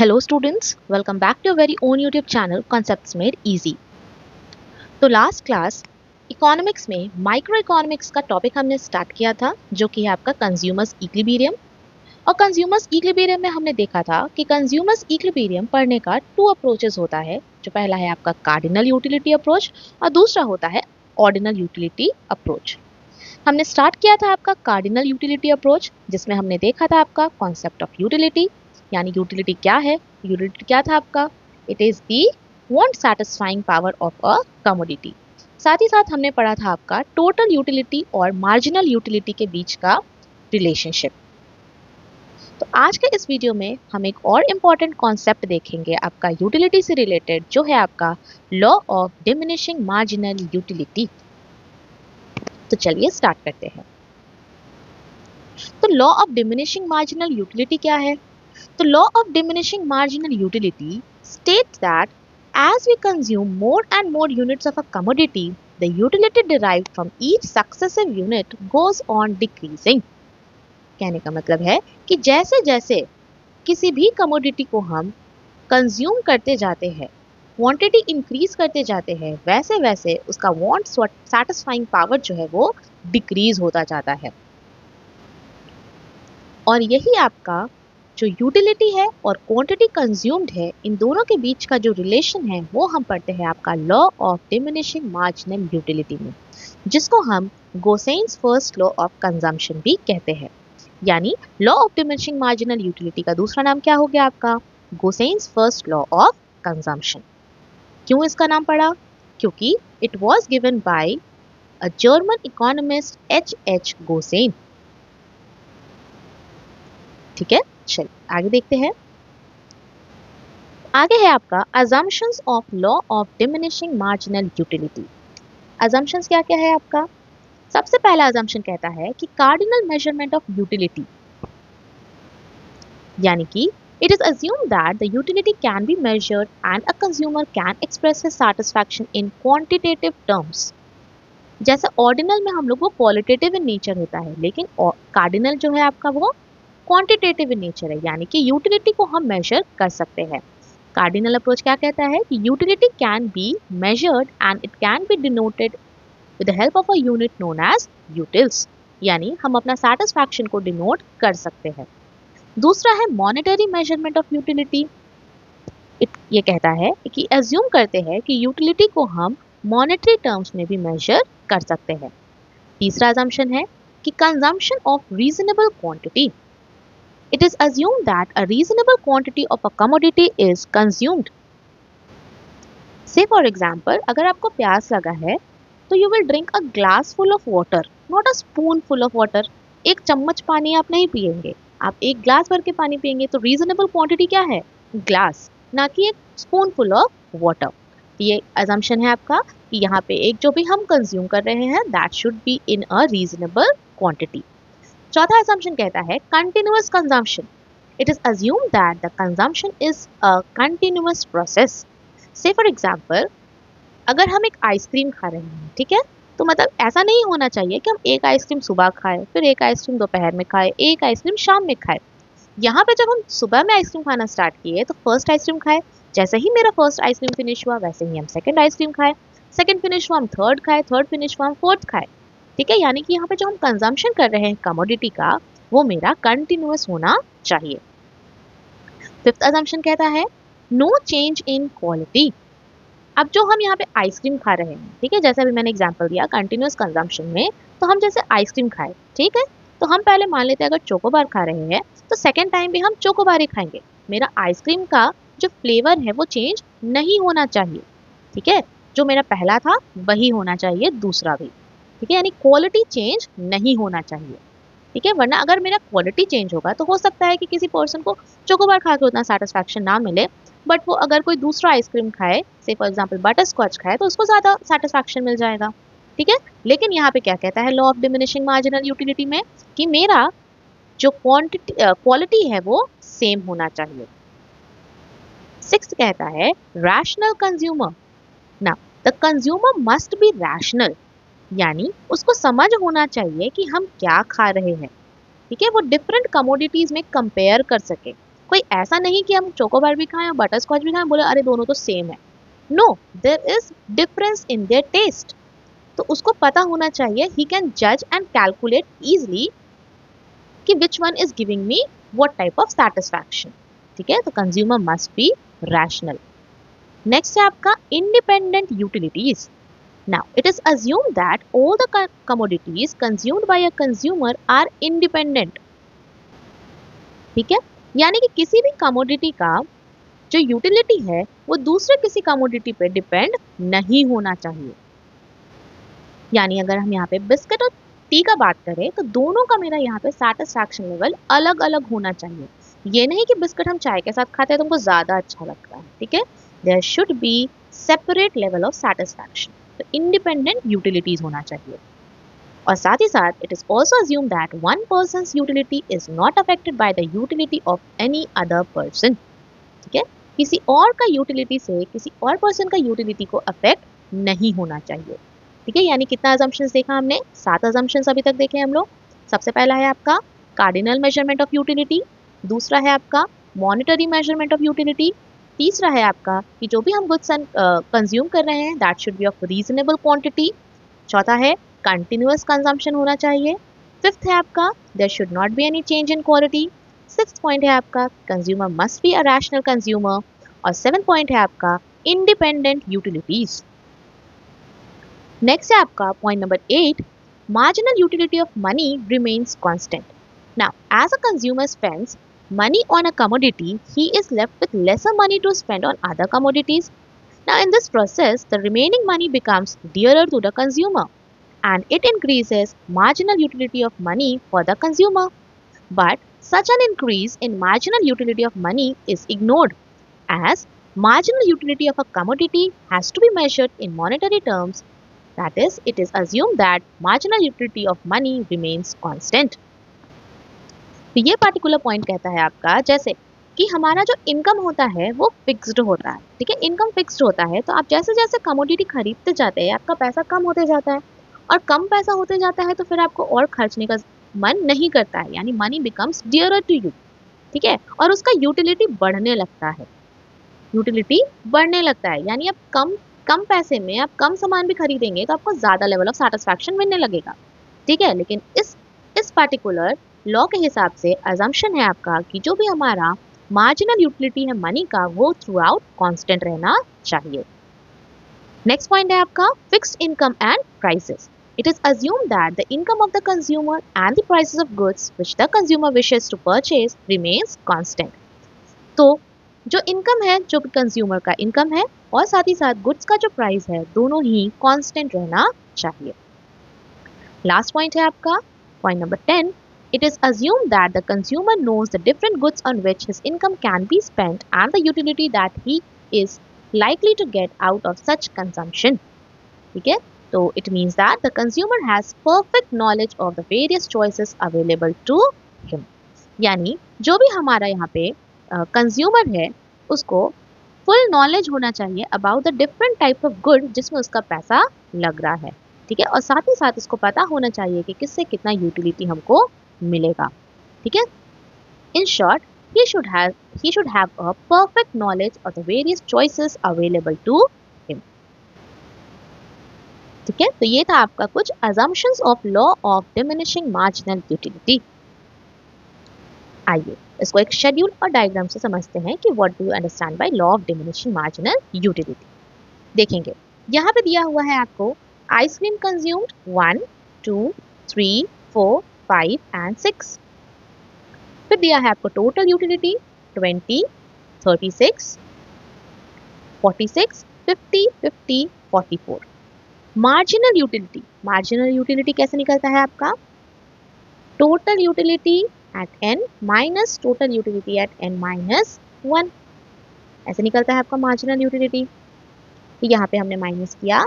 Hello students, welcome back to your very own YouTube channel Concepts Made Easy। तो last class economics में micro economics का topic हमने start किया था जो कि है आपका कंज्यूमर्स इक्विलिब्रियम। और कंज्यूमर्स इक्विलिब्रियम में हमने देखा था कि कंज्यूमर्स इक्विलिब्रियम पढ़ने का टू अप्रोचेस होता है। जो पहला है आपका कार्डिनल यूटिलिटी अप्रोच और दूसरा होता है ऑर्डिनल यूटिलिटी अप्रोच। हमने स्टार्ट किया था आपका कार्डिनल यूटिलिटी अप्रोच जिसमें हमने देखा था आपका कॉन्सेप्ट ऑफ यूटिलिटी, यानी यूटिलिटी क्या है। यूटिलिटी क्या था आपका, it is the want satisfying power of a commodity. साथ ही साथ हमने पढ़ा था आपका टोटल यूटिलिटी और मार्जिनल यूटिलिटी के बीच का रिलेशनशिप। तो आज के इस वीडियो में हम एक और इम्पॉर्टेंट कॉन्सेप्ट देखेंगे आपका यूटिलिटी से रिलेटेड, जो है आपका law of diminishing marginal utility. तो चलिए स्टार्ट करते हैं। तो law of diminishing marginal utility क्या है? तो law of diminishing marginal utility states that as we consume more and more units of a commodity, the utility derived from each successive unit goes on decreasing। कहने का मतलब है कि जैसे जैसे किसी भी कमोडिटी को हम कंज्यूम करते जाते हैं, क्वांटिटी इंक्रीज करते जाते हैं, वैसे वैसे उसका वांट सैटिस्फाइंग पावर जो है वो डिक्रीज होता जाता है। और यही आपका जो यूटिलिटी है और क्वांटिटी कंज्यूम्ड है, इन दोनों के बीच का जो रिलेशन है वो हम पढ़ते हैं आपका law of diminishing marginal utility में, जिसको हम गोसेन्स फर्स्ट लॉ ऑफ कंजम्पशन भी कहते हैं। यानी law of diminishing marginal utility का दूसरा नाम क्या हो गया आपका, गोसेन्स फर्स्ट लॉ ऑफ कंजम्पशन। क्यों इसका नाम पड़ा? क्योंकि it was given by a German economist H.H. Gaussian. ठीक है, चलिए आगे देखते हैं। आगे है आपका assumptions of law of diminishing marginal utility। assumptions क्या क्या है आपका? सबसे पहला assumption कहता है कि cardinal measurement of utility, यानी कि it is assumed that the utility can be measured and a consumer can express his satisfaction in quantitative terms। जैसे ऑर्डिनल में हम लोग वो क्वालिटेटिव इन नेचर होता है, लेकिन कार्डिनल जो है आपका वो क्वांटिटेटिव इन नेचर है, यानी कि यूटिलिटी को हम मेजर कर सकते हैं। कार्डिनल अप्रोच क्या कहता है कि utility can be measured and it can be denoted with the help of a unit known as utils, यानी हम अपना सेटिस्फैक्शन को डिनोट कर सकते हैं। दूसरा है मॉनेटरी मेजरमेंट ऑफ यूटिलिटी। ये कहता है कि एज्यूम करते हैं कि यूटिलिटी को हम मॉनेटरी टर्म्स में भी मेजर कर सकते हैं। तीसरा असम्पशन है कि consumption of reasonable quantity. It is assumed that a reasonable quantity of a commodity is consumed। Say for example, अगर आपको प्यास लगा है तो you will drink a glass full of water, not a spoon full of water। एक चम्मच पानी आप नहीं पिएंगे, आप एक ग्लास भर के पानी पिएंगे। तो रीजनेबल क्वांटिटी क्या है? ग्लास, ना कि एक स्पून फुल ऑफ वाटर। ये assumption है आपका कि यहाँ पे एक जो भी हम कंज्यूम कर रहे हैं that should be in a reasonable quantity। चौथा assumption कहता है continuous consumption। It is assumed that the consumption is a continuous process। Say for example, अगर हम एक आइसक्रीम खा रहे हैं, ठीक है, तो मतलब ऐसा नहीं होना चाहिए कि हम एक आइसक्रीम सुबह खाएं, फिर एक आइसक्रीम दोपहर में खाएं, एक आइसक्रीम शाम में खाएं। यहाँ पे जब हम सुबह में आइसक्रीम खाना स्टार्ट किए तो फर्स्ट आइसक्रीम खाए, जैसे ही मेरा फर्स्ट आइसक्रीम फिनिश हुआ वैसे ही हम सेकेंड आइसक्रीम खाए, सेकेंड फिनिश हुआ हम थर्ड खाए, थर्ड फिनिश हुआ हम फोर्थ खाए। ठीक है, यानी कि यहाँ पे जो हम कंजम्पशन कर रहे हैं कमोडिटी का वो मेरा कंटिन्यूअस होना चाहिए। फिफ्थ असम्पशन कहता है नो चेंज इन क्वालिटी। अब जो हम यहाँ पे आइसक्रीम खा रहे हैं, ठीक है, जैसे अभी मैंने एग्जांपल दिया कंटिन्यूअस कंजम्पशन में, तो हम जैसे आइसक्रीम खाए, ठीक है, तो हम पहले मान लेते हैं अगर चोकोबार खा रहे हैं तो सेकेंड टाइम भी हम चोकोबार ही खाएंगे। मेरा आइसक्रीम का जो फ्लेवर है वो चेंज नहीं होना चाहिए। ठीक है, जो मेरा पहला था वही होना चाहिए दूसरा भी। ठीक है, यानी क्वालिटी चेंज नहीं होना चाहिए। ठीक है, वरना अगर मेरा क्वालिटी चेंज होगा तो हो सकता है कि किसी पर्सन को चोकोबार खा के उतना सेटिस्फैक्शन ना मिले, बट वो अगर कोई दूसरा आइसक्रीम खाए, से फॉर एग्जांपल बटर स्कॉच खाए, तो उसको ज़्यादा सेटिस्फैक्शन मिल जाएगा। ठीक है, लेकिन यहाँ पे क्या कहता है law of diminishing marginal utility में कि मेरा जो क्वालिटी है वो सेम होना चाहिए। सिक्स्थ कहता है रैशनल कंज्यूमर। ना, the consumer must be rational, यानी उसको समझ होना चाहिए कि हम क्या खा रहे हैं। ठीक है, वो डिफरेंट कमोडिटीज में कंपेयर कर सके, कोई ऐसा नहीं कि हम चोकोबार भी खाएं और बटर स्कॉच भी खाएं बोले अरे दोनों तो सेम है। No, there is difference in their taste. तो उसको पता होना चाहिए, ही कैन जज एंड कैलकुलेट इजली कि which one is giving me what type of satisfaction. ठीक है, तो consumer must be rational. Next है आपका independent utilities. Now it is assumed that all the commodities consumed by a consumer are independent। ठीक है, यानी कि किसी भी कमोडिटी का जो यूटिलिटी है वो दूसरे किसी कमोडिटी पे डिपेंड नहीं होना चाहिए। यानी अगर हम यहाँ पे बिस्किट और टी का बात करें तो दोनों का मेरा यहाँ पे सेटिस्फैक्शन लेवल अलग अलग होना चाहिए। ये नहीं कि बिस्किट हम चाय के साथ खाते हैं तो हमको ज्यादा अच्छा लगता है। ठीक है, there should be separate level of satisfaction. तो इंडिपेंडेंट यूटिलिटीज होना चाहिए। और साथ ही साथ it is also assume that one person's utility is not affected by the utility of any other person. ठीक है, किसी और का यूटिलिटी से किसी और पर्सन का यूटिलिटी को अफेक्ट नहीं होना चाहिए। ठीक है, यानी कितना अजम्पशंस देखा हमने? 7 अजम्पशंस अभी तक देखे हम लोग। सबसे पहला है आपका कार्डिनल मेजरमेंट ऑफ यूटिलिटी, दूसरा है आपका मॉनिटरी मेजरमेंट ऑफ यूटिलिटी, तीसरा है आपका कि जो भी हम गुड्स कंज्यूम कर रहे हैं that should be of reasonable quantity, चौथा है कंटिन्यूअस कंजम्पशन होना चाहिए, फिफ्थ है आपका there should not be any change in quality, sixth point है आपका consumer must be a rational consumer, और सेवेंथ पॉइंट है आपका इंडिपेंडेंट यूटिलिटीज। नेक्स्ट है आपका point number 8, marginal utility of money remains constant. Now, as a consumer spends money on a commodity, he is left with lesser money to spend on other commodities. Now, in this process, the remaining money becomes dearer to the consumer and it increases marginal utility of money for the consumer. But such an increase in marginal utility of money is ignored as marginal utility of a commodity has to be measured in monetary terms. That is, it is assumed that marginal utility of money remains constant. तो ये particular point कहता है आपका जैसे कि हमारा जो income होता है वो फिक्स्ड होता है। ठीक है, इनकम फिक्स्ड होता है तो आप जैसे जैसे कमोडिटी खरीदते जाते हैं आपका पैसा कम होते जाता है, और कम पैसा होते जाता है तो फिर आपको और खर्चने का मन नहीं करता है, यानी money becomes dearer to you. ठीक है, और उसका यूटिलिटी बढ़ने लगता है, यूटिलिटी बढ़ने लगता है, यानी आप कम कम पैसे में आप कम सामान भी खरीदेंगे तो आपको ज्यादा लेवल ऑफ सेटिस्फैक्शन मिलने लगेगा। ठीक है, लेकिन इस पार्टिकुलर लॉ के हिसाब से अजम्पशन है आपका कि जो भी हमारा मार्जिनल यूटिलिटी है मनी का वो थ्रू आउट कॉन्स्टेंट रहना चाहिए। नेक्स्ट पॉइंट है आपका fixed income and prices. It is assumed that the income of the consumer and the prices of goods which the consumer wishes to purchase remains constant. तो जो income है, जो consumer का income है और साथ ही साथ गुड्स का जो प्राइस है दोनों ही कांस्टेंट रहना चाहिए। लास्ट पॉइंट है आपका point number 10, it is assumed that the consumer knows the different goods on which his income can be spent and the utility that he is likely to get out of such consumption. ठीक है, तो it means that the consumer has perfect knowledge of the various choices available to him. यानी जो भी हमारा यहाँ पे consumer है उसको फुल नॉलेज होना चाहिए about the different type of good जिसमें उसका पैसा लग रहा है। ठीक है, और साथ ही साथ इसको पता होना चाहिए कि किससे कितना यूटिलिटी हमको मिलेगा। ठीक है, in short he should have a perfect knowledge of the various choices available to him. ठीक है, तो ये था आपका कुछ assumptions of law of diminishing marginal utility. आइए इसको एक शेड्यूल और डायग्राम से समझते हैं कि what do you understand by law of diminishing marginal utility. देखेंगे यहाँ पे दिया हुआ है आपको आइसक्रीम कंज्यूम्ड 1, 2, 3, 4, 5 एंड 6। फिर दिया है आपको टोटल यूटिलिटी 20, 36, 46, 50, 50, 44। मार्जिनल यूटिलिटी कैसे निकलता है आपका? Total utility at n minus total utility at n minus 1, ऐसे निकलता है आपका मार्जिनल यूटिलिटी। तो यहाँ पे हमने माइनस किया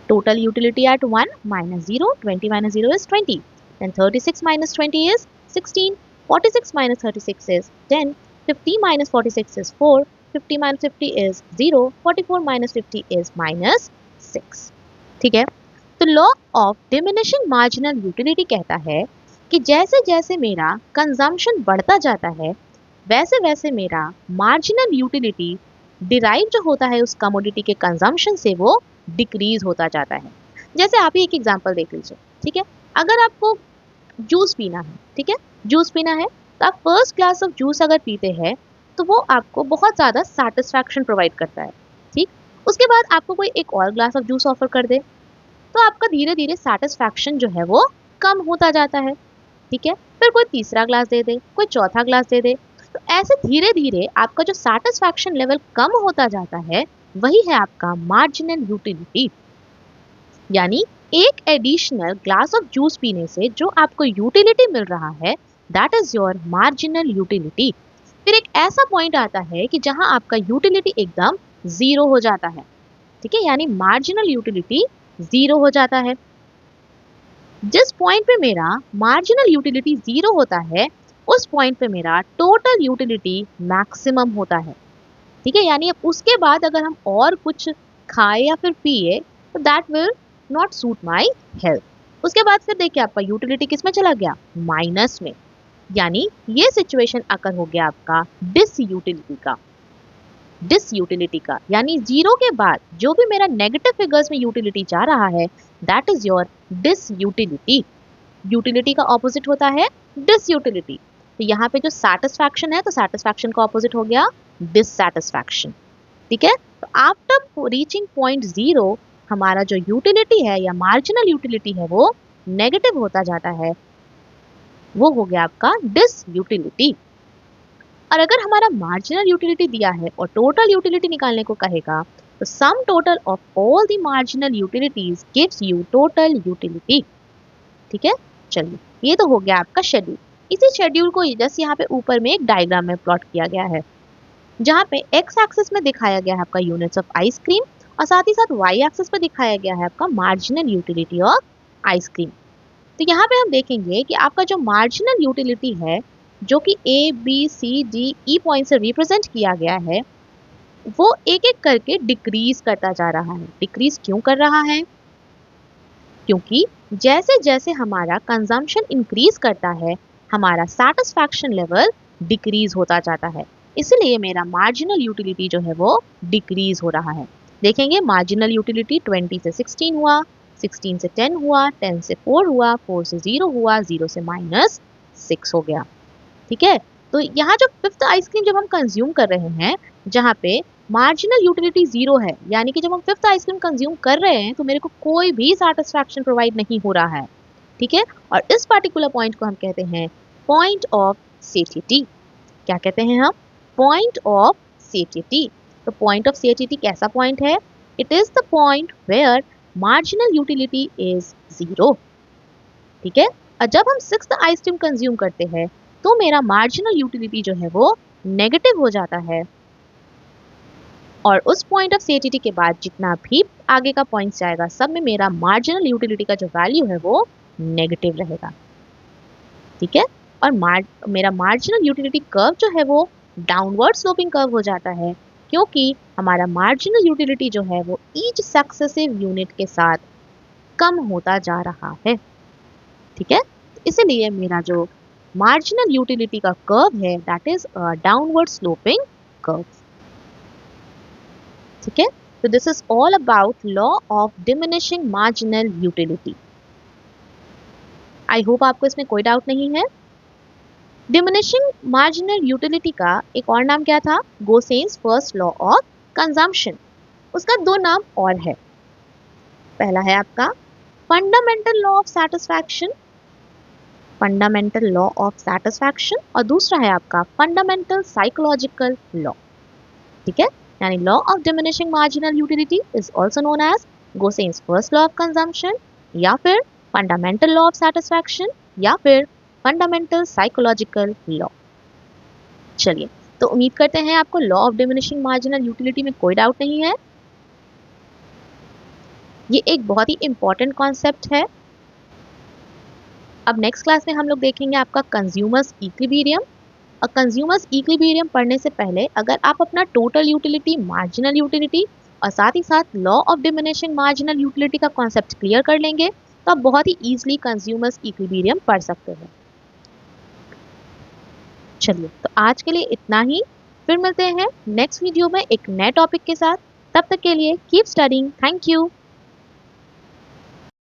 total utility eight 1 minus 0, 20 minus 0 is 20, then 36 minus 20 is 16, 46 minus 36 is 10, 50 minus 46 is 4, 50 minus 50 is 0, 44 minus 50 is minus 6। ठीक है, तो law of diminishing marginal utility कहता है कि जैसे जैसे मेरा कंजम्पशन बढ़ता जाता है वैसे वैसे मेरा मार्जिनल यूटिलिटी डिराइव जो होता है उस कमोडिटी के कंजम्पशन से वो डिक्रीज होता जाता है। जैसे आप ही एक एग्जांपल देख लीजिए, ठीक है। अगर आपको जूस पीना है, ठीक है, जूस पीना है, तो आप फर्स्ट ग्लास ऑफ जूस अगर पीते हैं तो वो आपको बहुत ज़्यादा सेटिस्फैक्शन प्रोवाइड करता है, ठीक। उसके बाद आपको कोई एक और ग्लास ऑफ जूस ऑफर कर दे तो आपका धीरे धीरे सेटिस्फैक्शन जो है वो कम होता जाता है, ठीक है। फिर कोई तीसरा ग्लास दे दे, कोई चौथा ग्लास दे दे, तो ऐसे धीरे धीरे आपका जो सेटिस्फैक्शन लेवल कम होता जाता है वही है आपका मार्जिनल यूटिलिटी। यानी एक एडिशनल ग्लास ऑफ जूस पीने से जो आपको यूटिलिटी मिल रहा है that is your marginal utility. फिर एक ऐसा पॉइंट आता है कि जहां आपका यूटिलिटी एकदम जीरो हो जाता है, ठीक है, यानी मार्जिनल यूटिलिटी जीरो हो जाता है। जिस पॉइंट पे मेरा मार्जिनल यूटिलिटी जीरो होता है उस पॉइंट पे मेरा टोटल यूटिलिटी मैक्सिमम होता है, ठीक है। यानी अब उसके बाद अगर हम और कुछ खाए या फिर पिए तो that will not suit my health. उसके बाद फिर देखिए आपका यूटिलिटी किस में चला गया, माइनस में। यानी ये सिचुएशन अकर हो गया आपका डिसयूटिलिटी का, यानी जीरो के बाद जो भी मेरा नेगेटिव फिगर्स में यूटिलिटी जा रहा है that is your disutility. Utility का ऑपोजिट होता है डिसयूटिलिटी। तो यहाँ पे जो सेटिस्फैक्शन है तो सेटिस्फैक्शन का ऑपोजिट हो गया डिससैटिस्फैक्शन, ठीक है। तो आफ्टर रीचिंग पॉइंट जीरो हमारा जो यूटिलिटी है या मार्जिनल यूटिलिटी है वो नेगेटिव होता जाता है, वो हो गया आपका डिसयूटिलिटी। और अगर हमारा मार्जिनल यूटिलिटी दिया है और टोटल यूटिलिटी निकालने को कहेगा तो sum total of all the marginal utilities gives you total utility, ठीक है। चलिए ये तो हो गया आपका शेड्यूल। इसी शेड्यूल को जैसे यहाँ पे ऊपर में एक डायग्राम में प्लॉट किया गया है जहाँ पे एक्स एक्सिस में दिखाया गया है आपका यूनिट्स ऑफ आइसक्रीम और साथ ही साथ वाई एक्सिस पे दिखाया गया है आपका मार्जिनल यूटिलिटी ऑफ आइसक्रीम। तो यहाँ पे हम देखेंगे कि आपका जो मार्जिनल यूटिलिटी है जो कि A B C D E point से रिप्रेजेंट किया गया है वो एक एक करके डिक्रीज करता जा रहा है। डिक्रीज क्यों कर रहा है, क्योंकि जैसे जैसे हमारा कंजम्पशन इंक्रीज करता है हमारा सेटिस्फैक्शन लेवल डिक्रीज होता जाता है, इसलिए मेरा मार्जिनल यूटिलिटी जो है वो डिक्रीज हो रहा है। देखेंगे मार्जिनल यूटिलिटी 20 से 16 हुआ, 16 से 10 हुआ, 10 से 4 हुआ, 4 से 0 हुआ, 0 से -6 हो गया, ठीक है। तो यहाँ जो फिफ्थ आइसक्रीम जब हम कंज्यूम कर रहे हैं जहाँ पे मार्जिनल यूटिलिटी जीरो है, यानी कि जब हम फिफ्थ आइसक्रीम कंज्यूम कर रहे हैं तो मेरे को कोई भी सेटिस्फैक्शन प्रोवाइड नहीं हो रहा है, ठीक है। और इस पर्टिकुलर पॉइंट को हम कहते हैं पॉइंट ऑफ सेटिटी। क्या कहते हैं हम, पॉइंट ऑफ सेटिटी। तो पॉइंट ऑफ सेटिटी कैसा पॉइंट है, it is the point where marginal utility is zero, ठीक है। और जब हम सिक्स्थ आइसक्रीम कंज्यूम करते हैं तो मेरा मार्जिनल यूटिलिटी जो है वो नेगेटिव हो जाता है और उस पॉइंट ऑफ सेटिटी के बाद जितना भी आगे का पॉइंट जाएगा सब में मेरा मार्जिनल यूटिलिटी का जो वैल्यू है वो नेगेटिव रहेगा, ठीक है। और मेरा मार्जिनल यूटिलिटी कर्व जो है वो डाउनवर्ड स्लोपिंग कर्व हो जाता है क्योंकि हमारा मार्जिनल यूटिलिटी जो है वो ईच सक्सेसिव यूनिट के साथ कम होता जा रहा है, ठीक है। इसलिए मेरा जो मार्जिनल यूटिलिटी का कर्व है that is downward sloping curve, ठीक है। तो this is all about law of diminishing marginal utility. I hope आपको इसमें कोई डाउट नहीं है। डिमिनिशिंग मार्जिनल यूटिलिटी का एक और नाम क्या था, गोसेन्स फर्स्ट लॉ ऑफ कंजम्पशन। उसका दो नाम और है, पहला है आपका fundamental law of satisfaction, fundamental law of satisfaction, और दूसरा है आपका फंडामेंटल साइकोलॉजिकल लॉ, ठीक है। यानी law of diminishing marginal utility is also known as Gossen's first law of consumption या फिर फंडामेंटल लॉ ऑफ सैटिस्फैक्शन या फिर फंडामेंटल साइकोलॉजिकल लॉ। चलिए तो उम्मीद करते हैं आपको law of diminishing marginal utility में कोई डाउट नहीं है। ये एक बहुत ही इंपॉर्टेंट कॉन्सेप्ट है। अब नेक्स्ट क्लास में हम लोग देखेंगे आपका कंज्यूमर्स इक्विलिब्रियम। और कंज्यूमर्स इक्विलिब्रियम पढ़ने से पहले अगर आप अपना टोटल यूटिलिटी, मार्जिनल यूटिलिटी और साथ ही साथ law of diminishing marginal utility का कॉन्सेप्ट क्लियर कर लेंगे तो आप बहुत ही ईजिली कंज्यूमर्स इक्विलिब्रियम पढ़ सकते हैं। चलिए, तो आज के लिए इतना ही। फिर मिलते हैं नेक्स्ट वीडियो में एक नए टॉपिक के साथ। तब तक के लिए कीप स्टडिंग। Thank you.